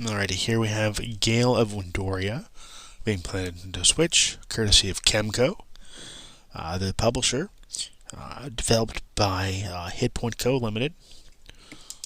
Alrighty, here we have Gale of Windoria being played into Switch, courtesy of Chemco, the publisher, developed by Hitpoint Co. Limited.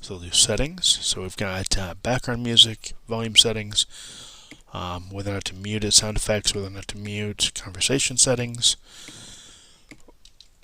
So we'll do settings. So we've got background music, volume settings, whether or not to mute it, sound effects, whether or not to mute, conversation settings.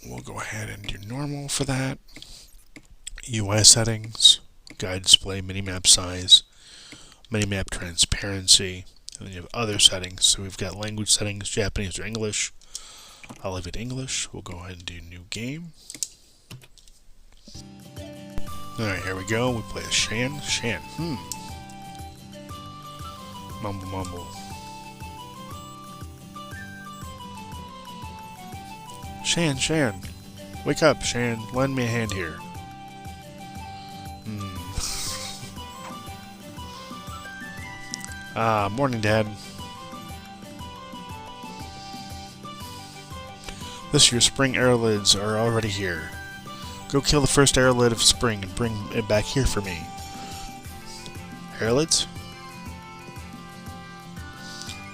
We'll go ahead and do normal for that. UI settings, guide display, minimap size, minimap transparency, and then you have other settings. So we've got language settings, Japanese or English. I'll leave it English. We'll go ahead and do new game. Alright, here we go. We play as Shan. Mumble mumble. Shan. Wake up, Shan. Lend me a hand here. Morning, Dad. This year's spring aerolids are already here. Go kill the first aerolid of spring and bring it back here for me. Aerolids?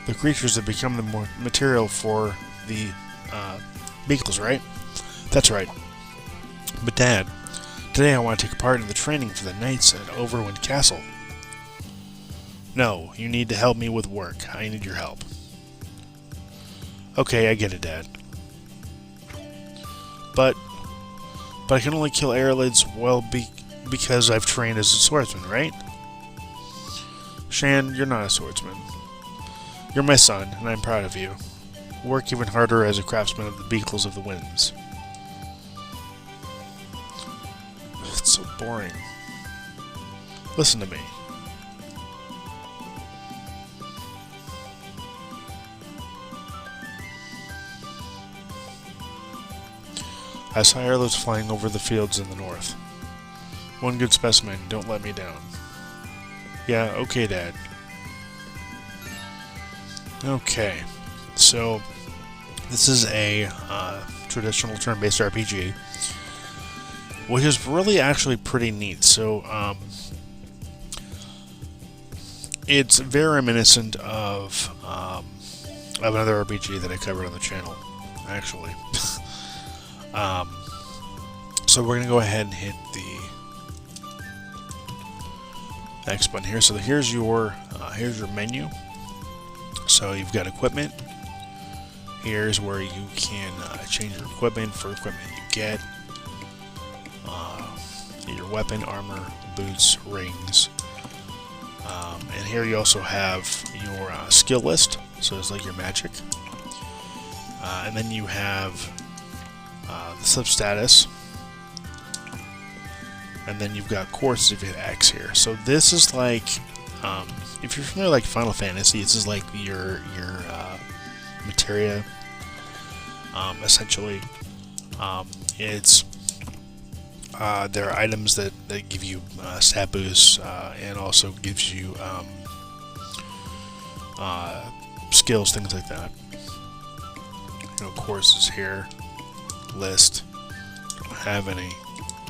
The creatures that become the material for the beagles, right? That's right. But Dad, today I want to take part in the training for the knights at Overwind Castle. No, you need to help me with work. I need your help. Okay, I get it, Dad. But I can only kill aerolids, well, because I've trained as a swordsman, right? Shan, you're not a swordsman. You're my son, and I'm proud of you. Work even harder as a craftsman of the beagles of the winds. It's so boring. Listen to me. I saw airlids flying over the fields in the north. One good specimen, don't let me down. Yeah, okay, Dad. Okay, so this is a traditional turn-based RPG, which is really actually pretty neat. So it's very reminiscent of another RPG that I covered on the channel, actually. So we're going to go ahead and hit the X button here. So here's your menu. So you've got equipment. Here's where you can change your equipment for equipment you get. Your weapon, armor, boots, rings. And here you also have your skill list. So it's like your magic. And then you have the slip status, and then you've got courses if you hit X here. So this is like, if you're familiar with like Final Fantasy, this is like your materia, essentially. It's there are items that give you stat boosts, and also gives you skills, things like that. You know, courses here. List. Don't have any.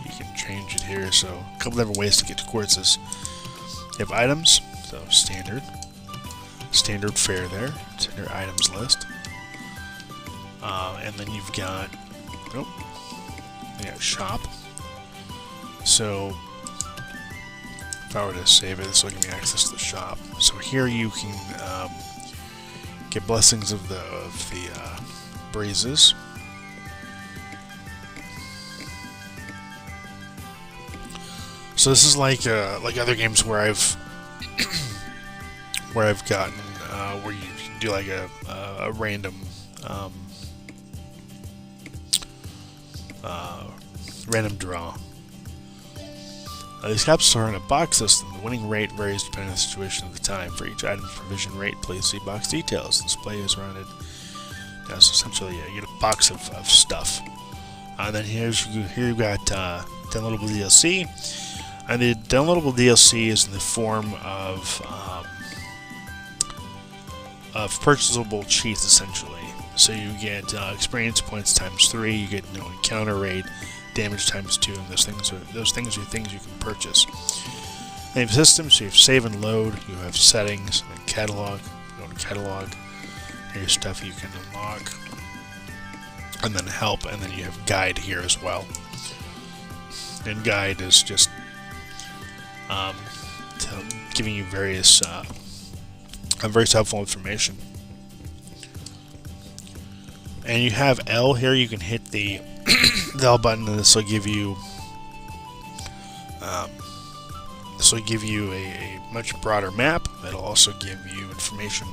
You can change it here. So a couple different ways to get to courses. You have items. So standard fare there. Standard items list. And then you've got shop. So if I were to save it, this will give me access to the shop. So here you can get blessings of the breezes. So this is like other games where I've gotten where you do like a random random draw. These capsules are in a box system. The winning rate varies depending on the situation at the time. For each item's provision rate, please see box details. The display is rounded. So essentially, you get a box of stuff. And then here you've got downloadable DLC. And the downloadable DLC is in the form of purchasable cheats, essentially. So you get experience points times 3, you get encounter rate, damage times 2, and those things are things you can purchase. And you have systems, so you have save and load, you have settings, and catalog. Go to catalog, here's stuff you can unlock, and then help, and then you have guide here as well. And guide is just giving you various helpful information. And you have L here. You can hit the the L button, and this will give you a much broader map. It'll also give you information,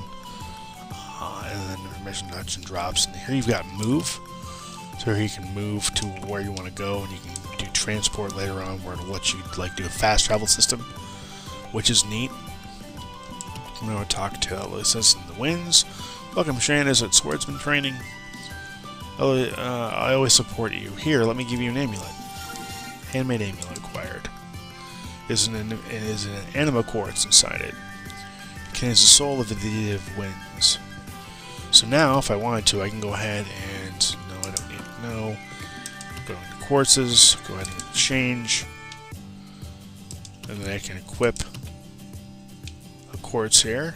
and then information dots and drops. And here you've got move, so here you can move to where you want to go, and you can do transport later on, where it'll let you do a fast travel system, which is neat. I'm going to talk to Ulysses in the Winds. Welcome, Shannon, at Swordsman Training. I always support you. Here, let me give you an amulet. Handmade amulet acquired. It is an anima quartz inside it. It contains the soul of the deity of winds. So now, if I wanted to, I can go ahead and... No, I don't need to know. Go into quartzes, go ahead and change. And then I can equip a quartz here.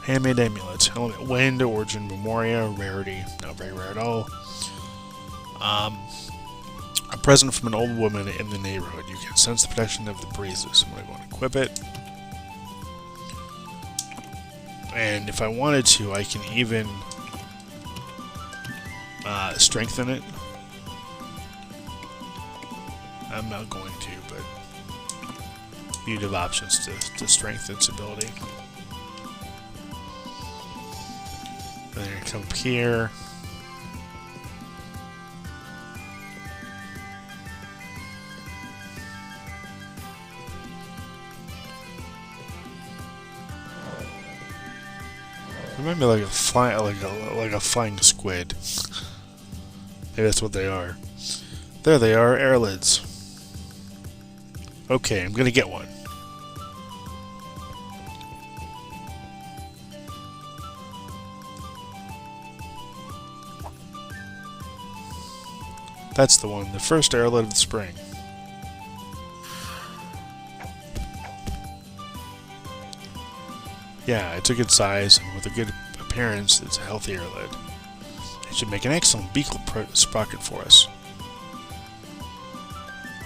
Handmade amulets. Element Wind, Origin Memoria, Rarity. Not very rare at all. A present from an old woman in the neighborhood. You can sense the protection of the breezes. I'm going to go and equip it. And if I wanted to, I can even strengthen it. I'm not going to, but you'd have options to strengthen its ability. Then I come up here. Remind me like a flying squid. Maybe that's what they are. There they are, air lids. Okay, I'm gonna get one. That's the one, the first air lid of the spring. Yeah, it's a good size, and with a good appearance, it's a healthy air lid. It should make an excellent beagle sprocket for us.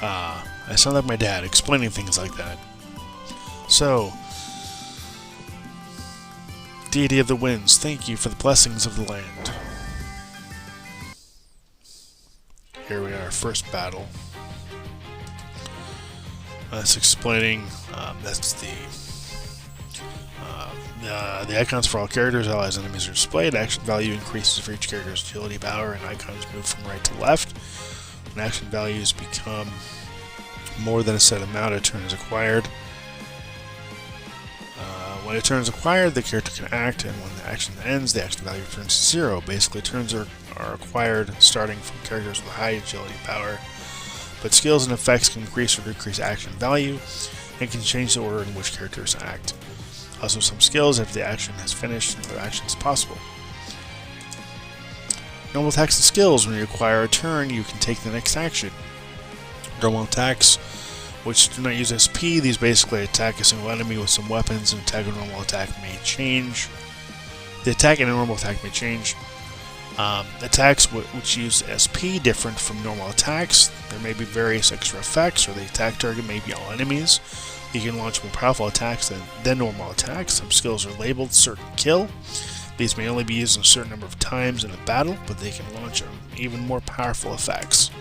I sound like my dad, explaining things like that. So, deity of the winds, thank you for the blessings of the land. Here we are, first battle. That's explaining, that's the icons for all characters, allies, and enemies are displayed. Action value increases for each character's agility power, and icons move from right to left. When action values become more than a set amount, a turn is acquired. When a turn is acquired, the character can act, and when the action ends, the action value returns to 0. Basically, turns are acquired starting from characters with high agility power, but skills and effects can increase or decrease action value, and can change the order in which characters act. Also, some skills, if the action has finished, another action is possible. Normal attacks and skills. When you acquire a turn, you can take the next action. Normal attacks, which do not use SP, these basically attack a single enemy with some weapons, and attack and normal attack may change. The attack and a normal attack may change. Attacks which use SP different from normal attacks. There may be various extra effects, or the attack target may be all enemies. You can launch more powerful attacks than normal attacks. Some skills are labeled certain kill. These may only be used a certain number of times in a battle, but they can launch even more powerful effects.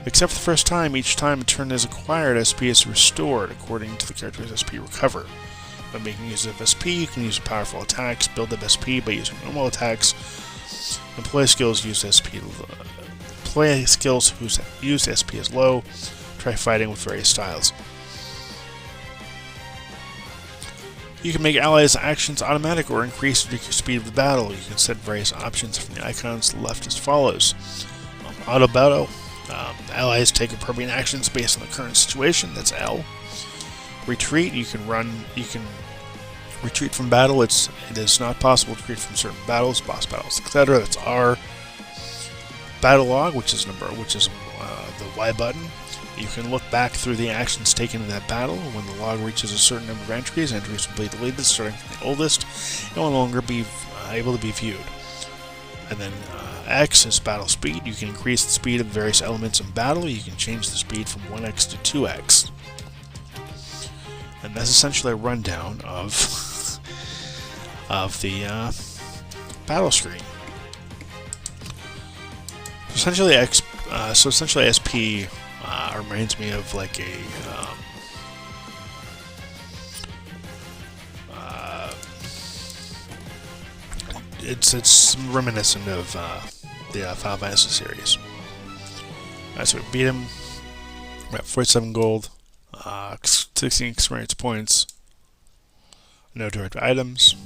Except for the first time, each time a turn is acquired, SP is restored according to the character's SP recover. By making use of SP, you can use powerful attacks, build up SP by using normal attacks, and play skills use SP. Play skills whose use SP is low. Try fighting with various styles. You can make allies' actions automatic or increase or decrease speed of the battle. You can set various options from the icons to the left as follows. Auto battle. Allies take appropriate actions based on the current situation. That's L. Retreat. You can retreat from battle. It is not possible to retreat from certain battles, boss battles, etc. That's R. battle log, which is the Y button. You can look back through the actions taken in that battle. When the log reaches a certain number of entries will be deleted, starting from the oldest, and will no longer be able to be viewed. And then X is battle speed. You can increase the speed of various elements in battle. You can change the speed from 1x to 2x. And that's essentially a rundown of the battle screen. Essentially, SP reminds me of like a it's reminiscent of the Final Fantasy series. So we beat him. We're at 47 gold, 16 experience points, no direct items.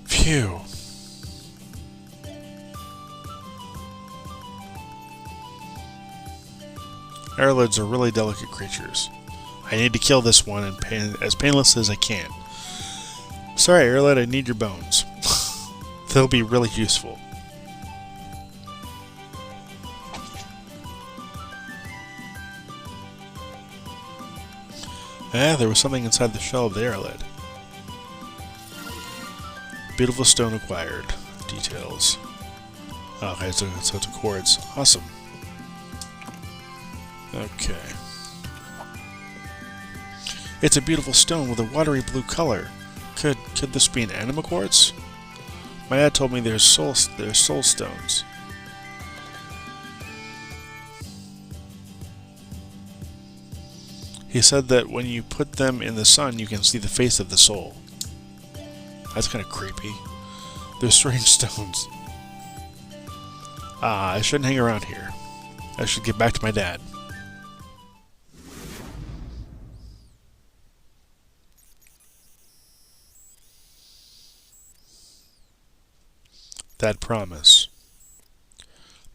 Phew. Airlids are really delicate creatures. I need to kill this one as painless as I can. Sorry, Airlid, I need your bones. They'll be really useful. There was something inside the shell of the Airlid. Beautiful stone acquired. Details. Okay, so it's a quartz. Awesome. Okay. It's a beautiful stone with a watery blue color. Could this be an anima quartz? My dad told me there's soul stones. He said that when you put them in the sun, you can see the face of the soul. That's kind of creepy. They're strange stones. I shouldn't hang around here. I should get back to my dad. That promise.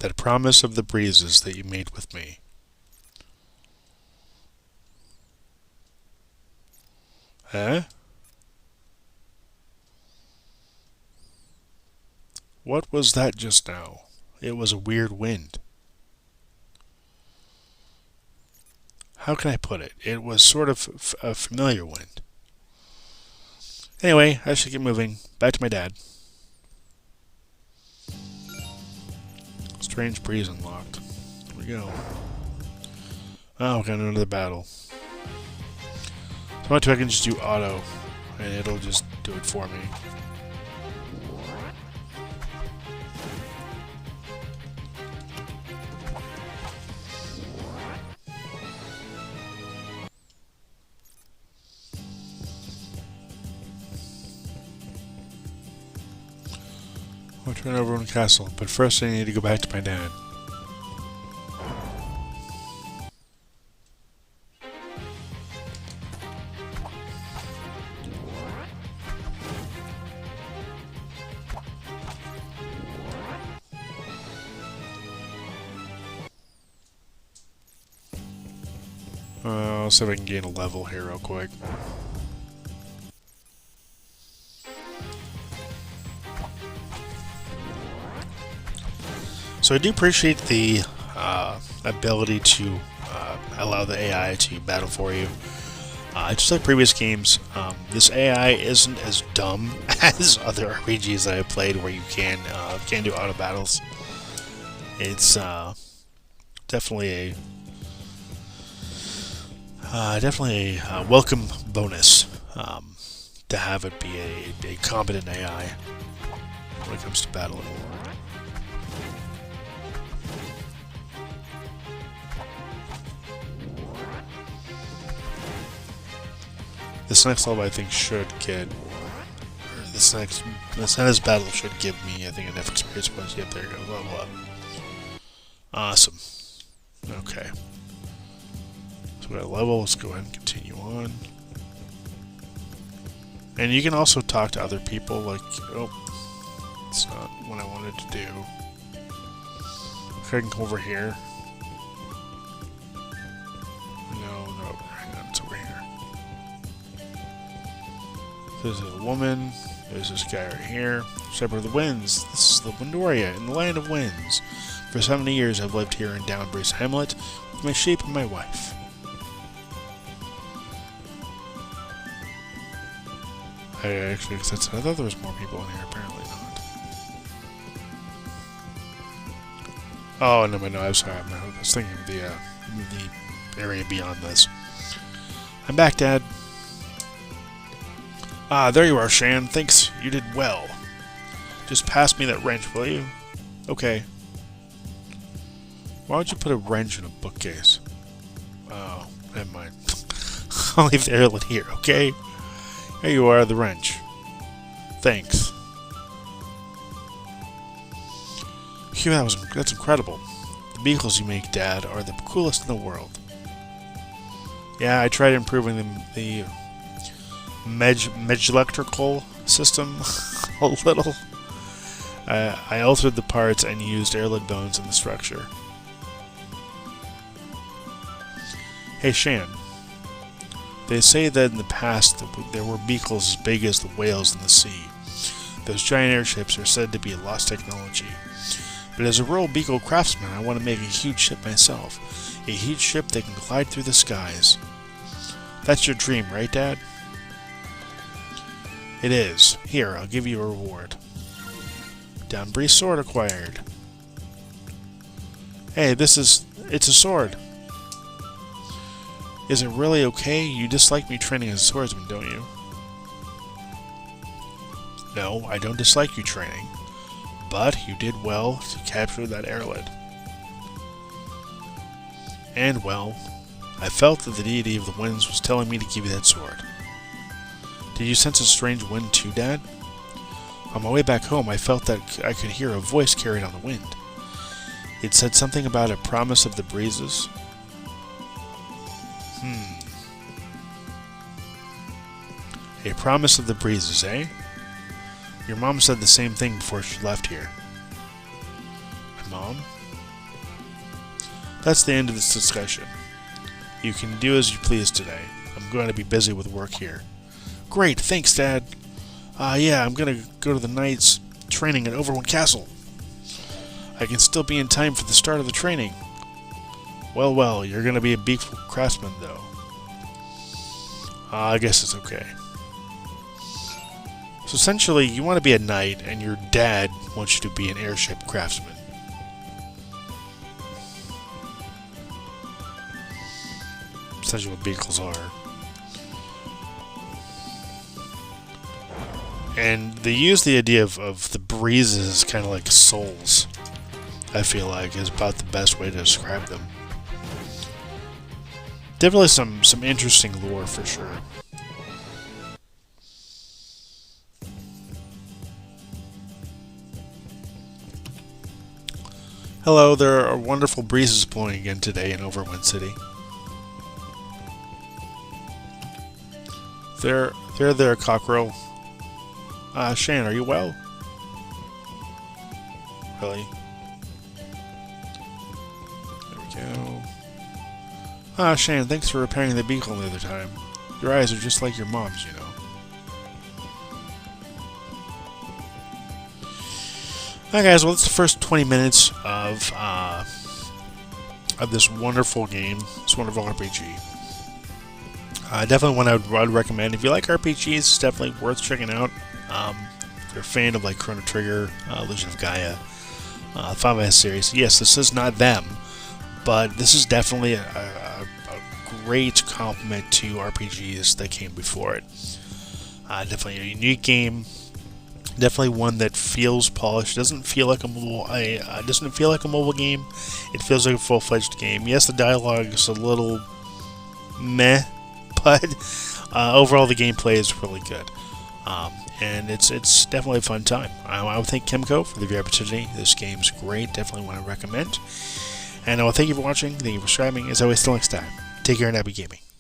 That promise of the breezes that you made with me. Eh? What was that just now? It was a weird wind. How can I put it? It was sort of a familiar wind. Anyway, I should get moving. Back to my dad. Strange breeze unlocked. Here we go. Oh, got another battle. So I want to, I can just do auto, and it'll just do it for me. I'll turn over on the castle, but first I need to go back to my dad. I'll see if I can gain a level here real quick. So I do appreciate the ability to allow the AI to battle for you. Just like previous games, this AI isn't as dumb as other RPGs that I've played where you can do auto battles. It's definitely a welcome bonus to have it be a competent AI when it comes to battling. This next level I think should get, or this next battle should give me, I think, enough experience points. Yep, there you go, level up. Awesome. Okay. So we got a level, let's go ahead and continue on. And you can also talk to other people, like, oh, it's not what I wanted to do. Okay, I can come over here. No, hang on, it's over here. There's a woman. There's this guy right here. Shepherd of the Winds. This is the Windoria in the Land of Winds. For 70 years I've lived here in Downbreeze Hamlet with my sheep and my wife. I thought there was more people in here, apparently not. Oh, no, I'm sorry. I was thinking of the area beyond this. I'm back, Dad. Ah, there you are, Shan. Thanks. You did well. Just pass me that wrench, will you? Okay. Why would you put a wrench in a bookcase? Oh, never mind. I'll leave the airlet here, okay? Here you are, the wrench. Thanks. Phew, that's incredible. The vehicles you make, Dad, are the coolest in the world. Yeah, I tried improving the electrical system a little. I altered the parts and used airlet bones in the structure. Hey, Shan. They say that in the past there were vehicles as big as the whales in the sea. Those giant airships are said to be a lost technology. But as a rural beagle craftsman, I want to make a huge ship myself. A huge ship that can glide through the skies. That's your dream, right, Dad? It is. Here, I'll give you a reward. Downbreeze sword acquired. Hey, it's a sword. Is it really okay? You dislike me training as a swordsman, don't you? No, I don't dislike you training. But you did well to capture that airlet. And, well, I felt that the deity of the winds was telling me to give you that sword. Did you sense a strange wind too, Dad? On my way back home, I felt that I could hear a voice carried on the wind. It said something about a promise of the breezes. A promise of the breezes, eh? Your mom said the same thing before she left here. My mom? That's the end of this discussion. You can do as you please today. I'm going to be busy with work here. Great, thanks, Dad. Yeah, I'm going to go to the night's training at Overwind Castle. I can still be in time for the start of the training. Well, you're going to be a beakful craftsman, though. I guess it's okay. So essentially, you want to be a knight, and your dad wants you to be an airship craftsman. Essentially what vehicles are. And they use the idea of the breezes as kind of like souls. I feel like is about the best way to describe them. Definitely some interesting lore for sure. Hello, there are wonderful breezes blowing again today in Overwind City. There, Cockerel. Shan, are you well? Really? There we go. Shan, thanks for repairing the beacon the other time. Your eyes are just like your mom's, you know. Alright guys, well it's the first 20 minutes of this wonderful game, this wonderful RPG. Definitely one I would recommend. If you like RPGs, it's definitely worth checking out. If you're a fan of like Chrono Trigger, Legend of Gaia, Final Fantasy series, yes, this is not them, but this is definitely a great complement to RPGs that came before it. Definitely a unique game. Definitely one that feels polished. Doesn't feel like a mobile game. It feels like a full-fledged game. Yes, the dialogue is a little meh, but overall the gameplay is really good. And it's definitely a fun time. I would thank Kemco for the opportunity. This game's great. Definitely want to recommend. And I will thank you for watching. Thank you for subscribing. As always, till next time. Take care and happy gaming.